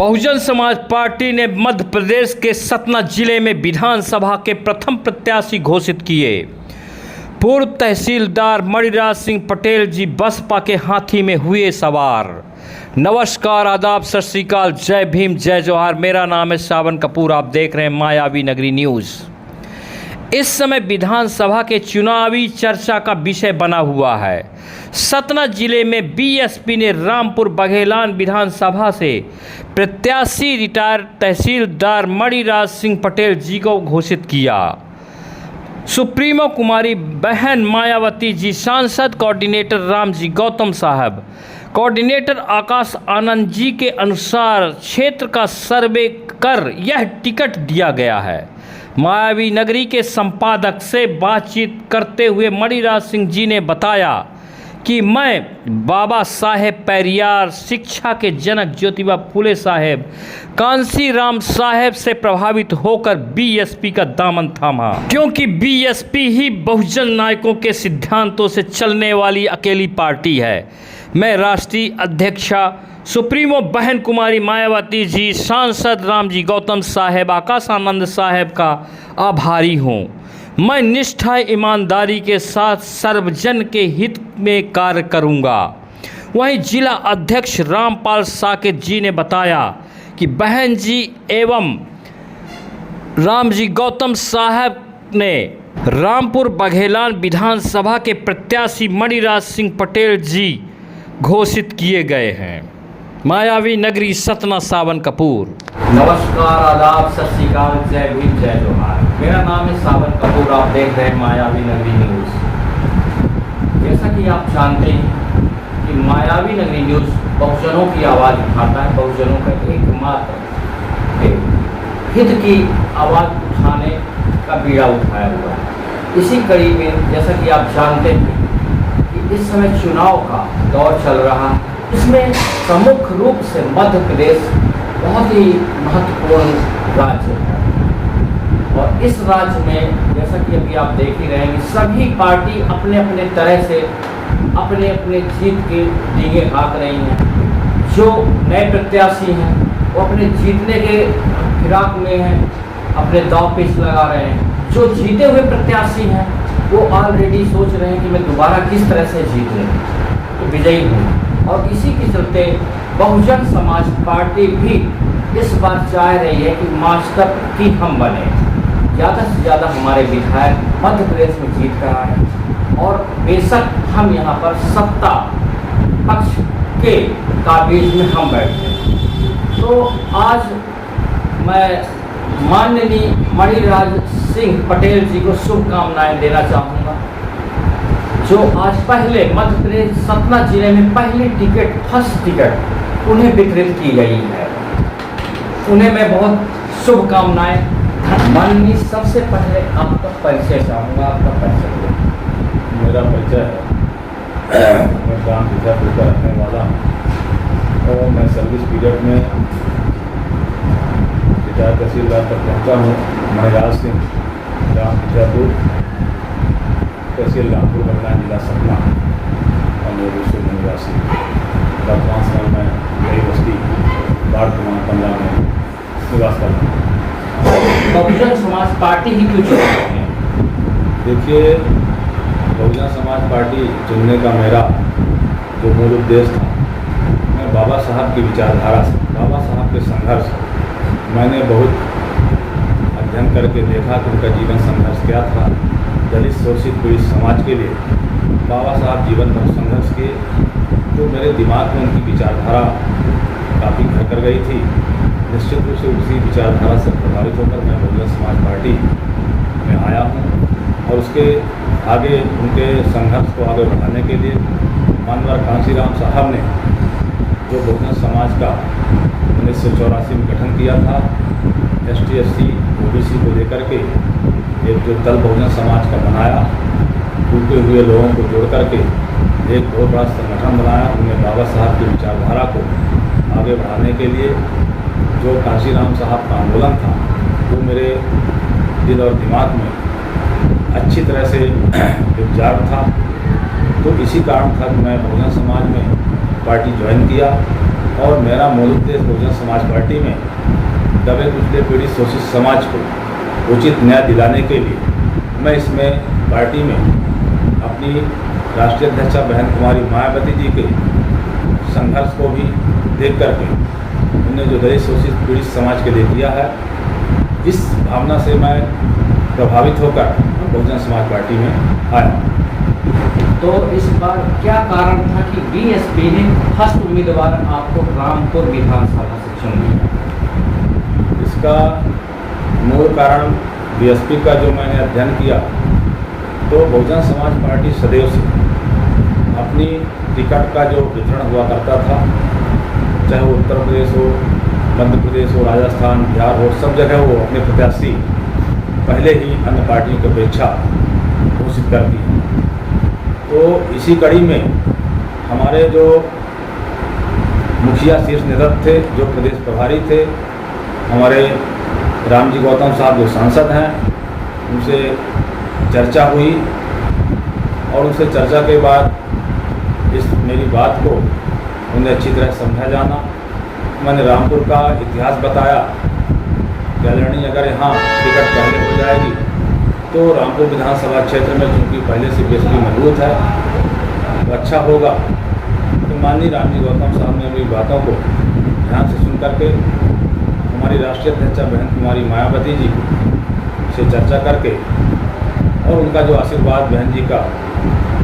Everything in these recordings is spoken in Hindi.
बहुजन समाज पार्टी ने मध्य प्रदेश के सतना जिले में विधानसभा के प्रथम प्रत्याशी घोषित किए। पूर्व तहसीलदार मणिराज सिंह पटेल जी बसपा के हाथी में हुए सवार। नमस्कार, आदाब, सत श्री अकाल, जय भीम, जय जोहार। मेरा नाम है सावन कपूर। आप देख रहे हैं मायावी नगरी न्यूज़। इस समय विधानसभा के चुनावी चर्चा का विषय बना हुआ है। सतना जिले में बीएसपी ने रामपुर बघेलान विधानसभा से प्रत्याशी रिटायर्ड तहसीलदार मणिराज सिंह पटेल जी को घोषित किया। सुप्रीमो कुमारी बहन मायावती जी, सांसद कोऑर्डिनेटर रामजी गौतम साहब, कोऑर्डिनेटर आकाश आनंद जी के अनुसार क्षेत्र का सर्वे कर यह टिकट दिया गया है। मायावी नगरी के संपादक से बातचीत करते हुए मणिराज सिंह जी ने बताया कि मैं बाबा साहेब पेरियार, शिक्षा के जनक ज्योतिबा फुले साहेब, कांसी राम साहेब से प्रभावित होकर बीएसपी का दामन थामा, क्योंकि बीएसपी ही बहुजन नायकों के सिद्धांतों से चलने वाली अकेली पार्टी है। मैं राष्ट्रीय अध्यक्षा सुप्रीमो बहन कुमारी मायावती जी, सांसद रामजी गौतम साहेब, आकाश आनंद साहेब का आभारी हूँ। मैं निष्ठा ईमानदारी के साथ सर्वजन के हित में कार्य करूँगा। वहीं जिला अध्यक्ष रामपाल साकेत जी ने बताया कि बहन जी एवं रामजी गौतम साहब ने रामपुर बघेलान विधानसभा के प्रत्याशी मणिराज सिंह पटेल जी घोषित किए गए हैं। मायावी नगरी, सतना, सावन कपूर। नमस्कार, आदाब, सत श्री अकाल, जय भीम, जय जोहार। मेरा नाम है सावन कपूर। आप देख रहे हैं मायावी नगरी न्यूज़। जैसा कि आप जानते हैं कि मायावी नगरी न्यूज़ बहुजनों की आवाज़ उठाता है, बहुजनों का एकमात्र हित की आवाज़ उठाने का बीड़ा उठाया हुआ है। इसी कड़ी में जैसा कि आप जानते हैं कि इस समय चुनाव का दौर चल रहा है। इसमें प्रमुख रूप से मध्य प्रदेश बहुत ही महत्वपूर्ण राज्य है और इस राज्य में जैसा कि अभी आप देख ही रहे हैं कि सभी पार्टी अपने अपने तरह से अपने अपने जीत के डींगे हाँक रही हैं। जो नए प्रत्याशी हैं वो अपने जीतने के फिराक में हैं, अपने दांव पेच लगा रहे हैं। जो जीते हुए प्रत्याशी हैं वो ऑलरेडी सोच रहे हैं कि मैं दोबारा किस तरह से जीत लें तो विजयी हूँ। और इसी के चलते बहुजन समाज पार्टी भी इस बार चाह रही है कि मास्टर की हम बने, ज़्यादा से ज़्यादा हमारे विधायक मध्य प्रदेश में जीत कर आए और बेशक हम यहाँ पर सत्ता पक्ष के काबिज में हम बैठे। तो आज मैं माननीय मणिराज सिंह पटेल जी को शुभकामनाएं देना चाहूँगा, जो आज पहले मध्य प्रदेश सतना जिले में पहली टिकट, फर्स्ट टिकट उन्हें वितरित की गई है। उन्हें मैं बहुत शुभकामनाएं। माननीय, सबसे पहले आपका परिचय चाहूँगा। आपका परिचय? मेरा परिचय है, मैं ग्राम विद्यापुर का रहने वाला हूँ और मैं सर्विस पीरियड में रिटायर्ड तहसीलदार तक पहुँचा हूँ। मणिराज सिंह, ग्राम विद्यापुर, तहसील रामपुर बघेलान, जिला सतना और मेरे विश्व निवासी। वर्तमान समय में नई बस्ती वार्ड क्रमांक 15 में निवास करता हूँ। बहुजन समाज पार्टी ही क्यों चुन रहे हैं? देखिए, बहुजन समाज पार्टी चुनने का मेरा जो मूल उद्देश्य था, मैं बाबा साहब की विचारधारा से, बाबा साहब के संघर्ष, मैंने बहुत अध्ययन करके देखा कि उनका जीवन संघर्ष क्या था। दलित, शोषित, पीड़ित समाज के लिए बाबा साहब जीवन भर संघर्ष किए। तो मेरे दिमाग में उनकी विचारधारा काफ़ी घर कर गई थी। निश्चित रूप से उसी विचारधारा से प्रभावित होकर मैं बहुजन समाज पार्टी में आया हूँ और उसके आगे उनके संघर्ष को आगे बढ़ाने के लिए मानवर कांसी राम साहब ने जो बहुजन समाज का 1984 में गठन किया था, ST SC OBC को लेकर के एक जो दल बहुजन समाज का बनाया, टूटे हुए लोगों को जोड़ करके एक बहुत बड़ा संगठन बनाया। उन्हें बाबा साहब की विचारधारा को आगे बढ़ाने के लिए जो कांसी राम साहब का आंदोलन था वो मेरे दिल और दिमाग में अच्छी तरह से विचार था। तो इसी कारण था कि मैं बहुजन समाज में पार्टी ज्वाइन किया और मेरा मूल उद्देश्य बहुजन समाज पार्टी में दबे कुचले पीड़ित शोषित समाज को उचित न्याय दिलाने के लिए मैं इसमें पार्टी में अपनी राष्ट्रीय अध्यक्षा बहन कुमारी मायावती जी के संघर्ष को भी देख करके उन्हें जो दलित शोषित पीड़ित समाज के लिए किया है, इस भावना से मैं प्रभावित होकर बहुजन समाज पार्टी में आया। तो इस बार क्या कारण था कि बीएसपी ने फर्स्ट उम्मीदवार आपको रामपुर विधानसभा से चुन लिया? इसका मूल कारण बीएसपी का जो मैंने अध्ययन किया, तो बहुजन समाज पार्टी सदैव से अपनी टिकट का जो वितरण हुआ करता था, चाहे वो उत्तर प्रदेश हो, मध्य प्रदेश हो, राजस्थान, बिहार हो, सब जगह वो अपने प्रत्याशी पहले ही अन्य पार्टियों की अपेक्षा घोषित करती है। तो इसी कड़ी में हमारे जो मुखिया शीर्ष नेतृत्व थे, जो प्रदेश प्रभारी थे, हमारे रामजी गौतम साहब जो सांसद हैं, उनसे चर्चा हुई और उनसे चर्चा के बाद इस मेरी बात को उन्हें अच्छी तरह समझा जाना। मैंने रामपुर का इतिहास बताया कि आदरणीय अगर यहाँ टिकट पहले हो जाएगी तो रामपुर विधानसभा क्षेत्र में चूँकि पहले से बीएसपी मजबूत है तो अच्छा होगा। तो माननीय रामजी गौतम साहब ने मेरी बातों को ध्यान से सुन करके हमारी राष्ट्रीय अध्यक्षा बहन कुमारी मायावती जी से चर्चा करके और उनका जो आशीर्वाद बहन जी का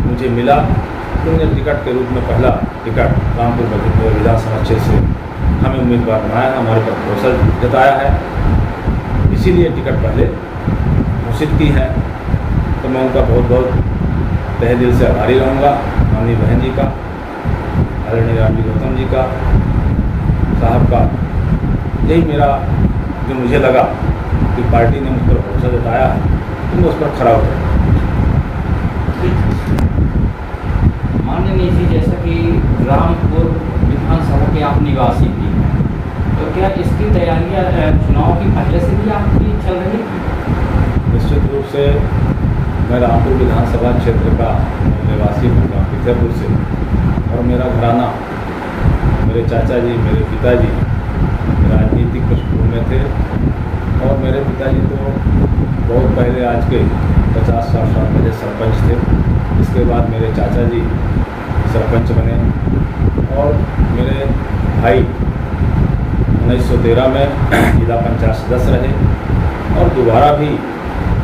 मुझे मिला, तो उन्हें टिकट के रूप में पहला टिकट रामपुर विधानसभा क्षेत्र से हमें उम्मीदवार बनाया है, हमारे पर भरोसा जताया है, इसीलिए टिकट पहले घोषित की है। तो मैं उनका बहुत बहुत तहे दिल से आभारी रहूँगा, माननीय बहन जी का, आदरणीय रामजी गौतम जी का, साहब का। यही मेरा जो मुझे लगा कि पार्टी ने मुझ पर भरोसा जताया है तो मैं उस पर खरा उतरा। माननीय जी, जैसा कि रामपुर विधानसभा के आप निवासी भी हैं, तो क्या इसकी तैयारियां चुनाव की पहले से भी आपकी चल रही थी? निश्चित रूप से मैं रामपुर विधानसभा क्षेत्र का निवासी हूँ, फतेहपुर से, और मेरा घराना, मेरे चाचा जी, मेरे पिताजी राजनीतिक पृष्ठभूमि में थे और मेरे पिताजी तो बहुत पहले, आज के 50-60 साल पहले सरपंच थे। इसके बाद मेरे चाचा जी सरपंच बने और मेरे भाई 1913 में जिला पंचायत सदस्य रहे और दोबारा भी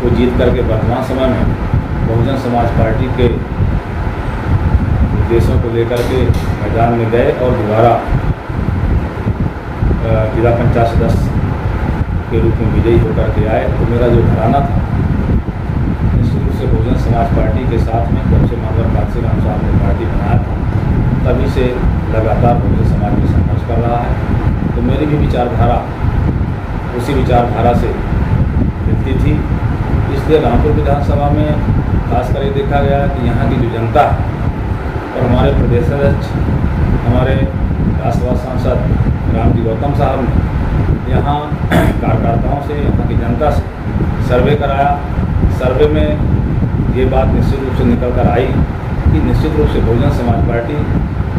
वो जीत करके वर्तमान समय में बहुजन समाज पार्टी के उद्देश्यों को लेकर के मैदान में गए और दोबारा जिला पंचायत सदस्य के रूप में विजयी होकर के आए। तो मेरा जो घराना था निश्चित रूप से बहुजन समाज पार्टी के साथ में, जब से मानवर कांसीराम साहब ने पार्टी बनाया था तभी से लगातार बहुजन समाज में संघर्ष कर रहा है। तो मेरी भी विचारधारा उसी विचारधारा से मिलती थी। इसलिए रामपुर विधानसभा में खासकर ये देखा गया कि यहाँ की जो जनता है और हमारे प्रदेश अध्यक्ष, हमारे राज्यसभा सांसद रामजी गौतम साहब ने यहाँ कार्यकर्ताओं से, यहाँ की जनता से सर्वे कराया। सर्वे में ये बात निश्चित रूप से निकल कर आई कि निश्चित रूप से बहुजन समाज पार्टी,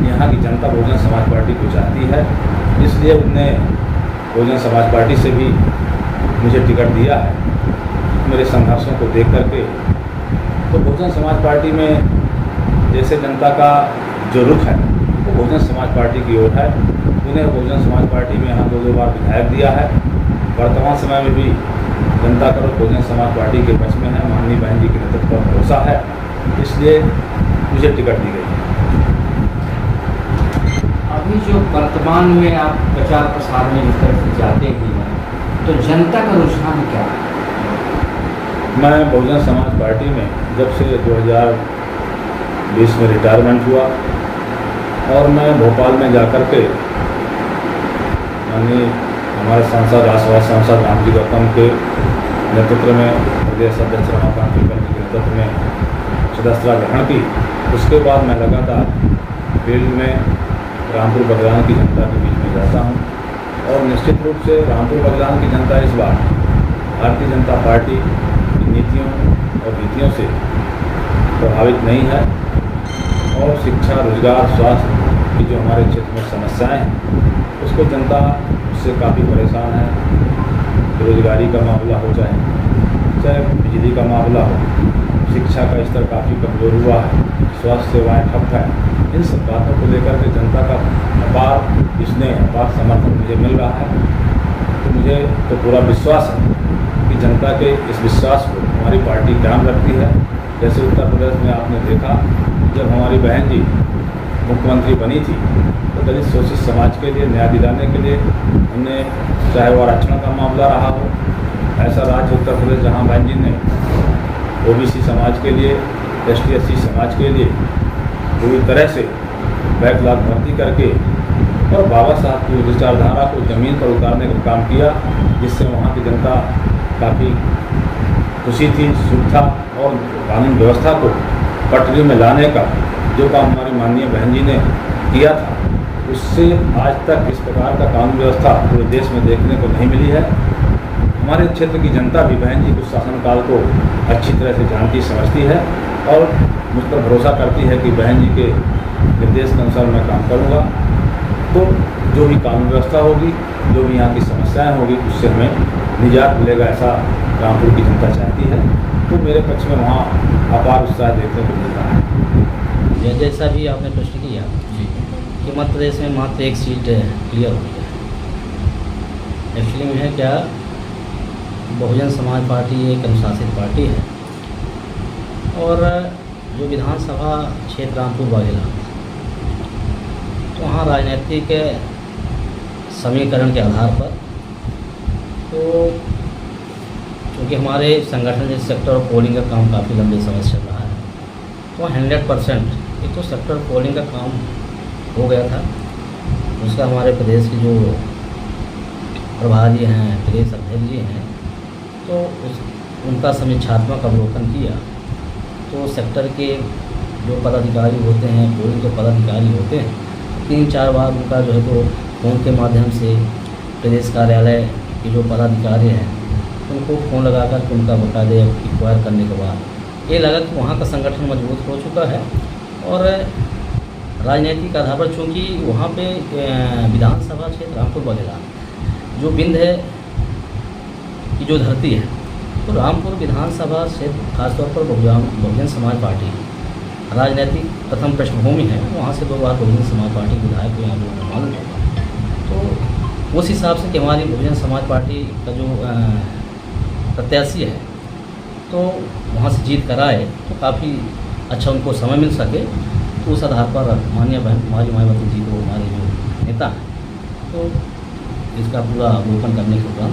यहाँ की जनता बहुजन समाज पार्टी को चाहती है, इसलिए उनने बहुजन समाज पार्टी से भी मुझे टिकट दिया है। मेरे संघर्षों को देख करके तो बहुजन समाज पार्टी में जैसे जनता का जो रुख है वो बहुजन समाज पार्टी की ओर है। उन्हें बहुजन समाज पार्टी में यहाँ 2 बार विधायक दिया है। वर्तमान समय में भी जनता का रुख बहुजन समाज पार्टी के पक्ष में है। माननीय बहन जी के नेतृत्व पर भरोसा है, इसलिए मुझे टिकट दी गई है। अभी जो वर्तमान में आप प्रचार प्रसार में इस तरह से जाते ही हैं, तो जनता का रुझान क्या है? मैं बहुजन समाज पार्टी में जब से 2020 में रिटायरमेंट हुआ और मैं भोपाल में जाकर के यानी हमारे सांसद, राज्यसभा सांसद रामजी गौतम के नेतृत्व में, प्रदेश अध्यक्ष रमाकांत जी के नेतृत्व में सदस्यता ग्रहण की। उसके बाद मैं लगातार फील्ड में रामपुर बगलान की जनता के बीच में जाता हूँ और निश्चित रूप से रामपुर बगलान की जनता इस बार भारतीय जनता पार्टी की नीतियों और नीतियों से प्रभावित नहीं है और शिक्षा, रोजगार, स्वास्थ्य, की जो हमारे क्षेत्र में समस्याएं हैं उसको जनता उससे काफ़ी परेशान है। बेरोजगारी का मामला हो चाहे बिजली का मामला हो, शिक्षा का स्तर काफ़ी कमज़ोर हुआ है, स्वास्थ्य सेवाएं ठप हैं। इन सब बातों को लेकर के जनता का अपार समर्थन मुझे मिल रहा है। तो मुझे तो पूरा विश्वास है कि जनता के इस विश्वास को हमारी पार्टी कायम रखती है। जैसे उत्तर प्रदेश में आपने देखा, जब हमारी बहन जी मुख्यमंत्री बनी थी तो दलित शोषित समाज के लिए न्याय दिलाने के लिए हमने, चाहे वो आरक्षण का मामला रहा हो, ऐसा राज्य उत्तर प्रदेश जहाँ बहन जी ने ओबीसी समाज के लिए, ST/SC समाज के लिए पूरी तरह से बैकलॉग भर्ती करके और बाबा साहब की विचारधारा को ज़मीन पर उतारने का काम किया, जिससे वहाँ की जनता काफ़ी खुशी थी, सुख था। और कानून व्यवस्था को पटरी में लाने का जो काम हमारी माननीय बहन जी ने किया था, उससे आज तक इस प्रकार का कानून व्यवस्था पूरे देश में देखने को नहीं मिली है। हमारे क्षेत्र की जनता भी बहन जी के शासनकाल को अच्छी तरह से जानती समझती है और मुझ पर भरोसा करती है कि बहन जी के निर्देश के अनुसार मैं काम करूँगा। तो जो भी कानून व्यवस्था होगी, जो भी यहाँ की समस्याएं होगी, उससे हमें निजात मिलेगा, ऐसा रामपुर की जनता चाहती है। तो मेरे पक्ष में वहाँ अपार उत्साह देखने को मिल रहा है। जैसा भी आपने प्रश्न किया कि मध्य प्रदेश में मात्र एक सीट क्लियर हुई है। एक्चुअली में है क्या, बहुजन समाज पार्टी एक अनुशासित पार्टी है और जो विधानसभा क्षेत्र रामपुर वाघेला, तो वहाँ राजनीतिक समीकरण के आधार पर, तो क्योंकि हमारे संगठन जैसे सेक्टर पोलिंग का काम काफ़ी लंबे समय से चल रहा है, तो 100% एक तो सेक्टर पोलिंग का काम हो गया था। उसका हमारे प्रदेश के जो प्रभारी हैं, प्रदेश अध्यक्ष जी हैं, तो उनका समीक्षात्मक अवलोकन किया। तो सेक्टर के जो पदाधिकारी होते हैं, पोलिंग के पदाधिकारी होते हैं, 3-4 बार उनका जो है तो फ़ोन के माध्यम से प्रदेश कार्यालय के जो पदाधिकारी हैं उनको फ़ोन लगाकर उनका बकायदे इंक्वायर करने के बाद ये लगा कि वहाँ का संगठन मजबूत हो चुका है। और राजनीतिक आधार पर, चूँकि वहाँ पे विधानसभा क्षेत्र रामपुर वाघेला जो बिंद है की जो धरती है, तो रामपुर विधानसभा क्षेत्र खासतौर पर बहुजन समाज पार्टी राजनीतिक प्रथम पृष्ठभूमि है। वहाँ से 2 बार बहुजन समाज पार्टी विधायक को यहाँ लोगों को मालूम होगा। तो उस हिसाब से कि हमारी बहुजन समाज पार्टी का जो प्रत्याशी है तो वहाँ से जीत कराए तो काफ़ी अच्छा उनको समय मिल सके। तो उस आधार पर माननीय हमारी मायावती जी को, हमारे जो नेता हैं, तो इसका पूरा अवलोकन करने के बाद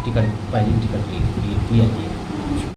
टिकट पहली टिकट किया